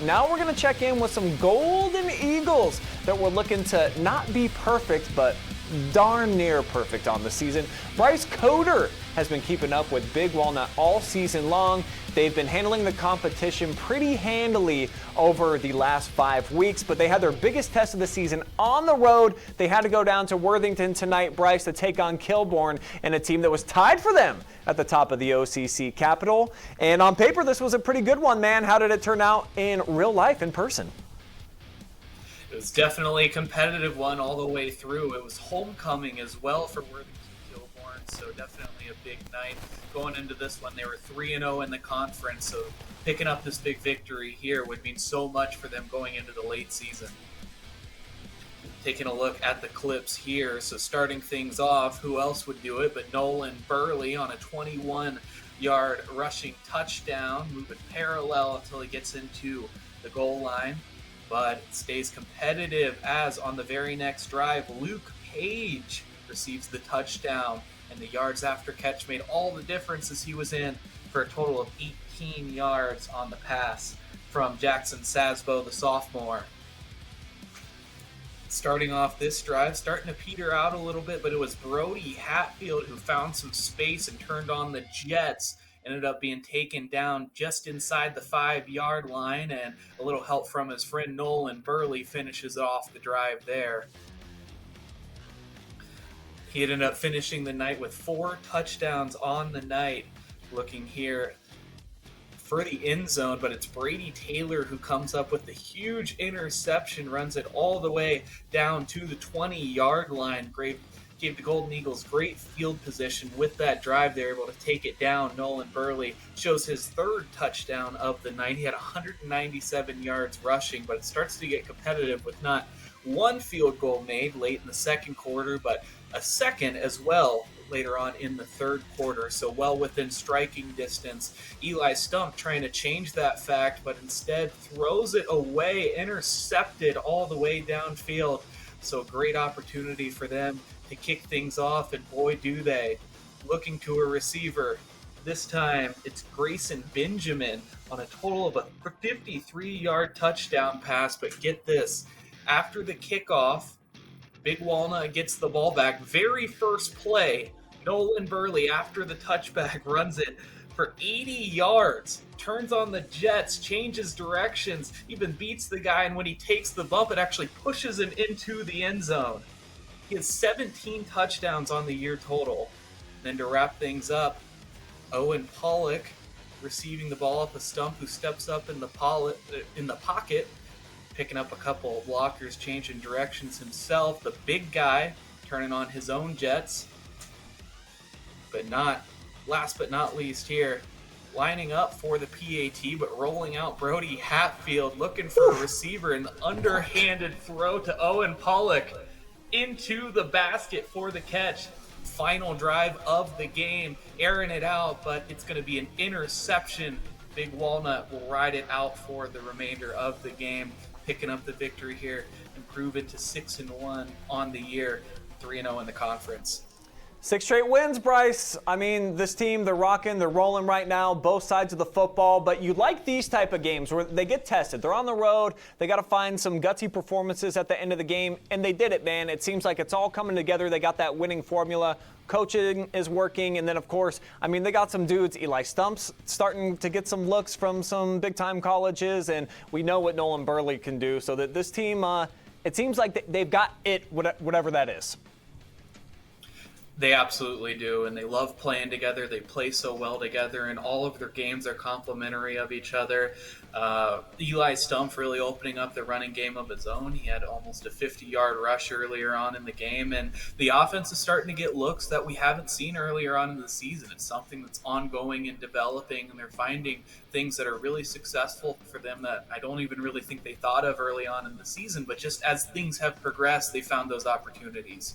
Now we're going to check in with some Golden Eagles that we're looking to not be perfect, but darn near perfect on the season. Bryce Coder has been keeping up with Big Walnut all season long. They've been handling the competition pretty handily over the last 5 weeks, but they had their biggest test of the season on the road. They had to go down to Worthington tonight, Bryce, to take on Kilbourne and a team that was tied for them at the top of the OCC Capital. And on paper, this was a pretty good one, man. How did it turn out in real life, in person? It was definitely a competitive one all the way through. It was homecoming as well for Worthington Kilbourne, so definitely a big night. Going into this one, they were 3-0 in the conference, so picking up this big victory here would mean so much for them going into the late season. Taking a look at the clips here, so starting things off, who else would do it but Nolan Burley on a 21-yard rushing touchdown, moving parallel until he gets into the goal line. But it stays competitive as on the very next drive, Luke Page receives the touchdown, and the yards after catch made all the difference as he was in for a total of 18 yards on the pass from Jackson Sasbo, the sophomore. Starting off this drive, starting to peter out a little bit, but it was Brody Hatfield who found some space and turned on the Jets. Ended up being taken down just inside the 5-yard line, and a little help from his friend Nolan Burley finishes off the drive there. He ended up finishing the night with 4 touchdowns on the night. Looking here for the end zone, but it's Brady Taylor who comes up with the huge interception, runs it all the way down to the 20-yard line. Gave the Golden Eagles great field position with that drive. They're able to take it down. Nolan Burley shows his 3rd touchdown of the night. He had 197 yards rushing, but it starts to get competitive with not one field goal made late in the second quarter, but a second as well later on in the third quarter. So well within striking distance. Eli Stump trying to change that fact, but instead throws it away, intercepted all the way downfield. So great opportunity for them to kick things off, and boy do they. Looking to a receiver. This time it's Grayson Benjamin on a total of a 53-yard touchdown pass, but get this. After the kickoff, Big Walnut gets the ball back. Very first play, Nolan Burley, after the touchback, runs it for 80 yards, turns on the Jets, changes directions, even beats the guy, and when he takes the bump, it actually pushes him into the end zone. He has 17 touchdowns on the year total. Then to wrap things up, Owen Pollock receiving the ball up a Stump, who steps up in the pocket, picking up a couple of blockers, changing directions himself. The big guy turning on his own Jets. Last but not least here, lining up for the PAT, but rolling out Brody Hatfield, looking for a receiver, and the underhanded throw to Owen Pollock into the basket for the catch. Final drive of the game, airing it out, but it's going to be an interception. Big Walnut will ride it out for the remainder of the game, picking up the victory here, improving to 6-1 on the year, 3-0 in the conference. 6 straight wins, Bryce. I mean, this team, they're rocking, they're rolling right now, both sides of the football, but you like these type of games where they get tested. They're on the road, they got to find some gutsy performances at the end of the game, and they did it, man. It seems like it's all coming together. They got that winning formula. Coaching is working, and then, of course, I mean, they got some dudes. Eli Stump's starting to get some looks from some big-time colleges, and we know what Nolan Burley can do, so that this team, it seems like they've got it, whatever that is. They absolutely do, and they love playing together. They play so well together, and all of their games are complementary of each other. Eli Stump really opening up the running game of his own. He had almost a 50-yard rush earlier on in the game, and the offense is starting to get looks that we haven't seen earlier on in the season. It's something that's ongoing and developing, and they're finding things that are really successful for them that I don't even really think they thought of early on in the season, but just as things have progressed, they found those opportunities.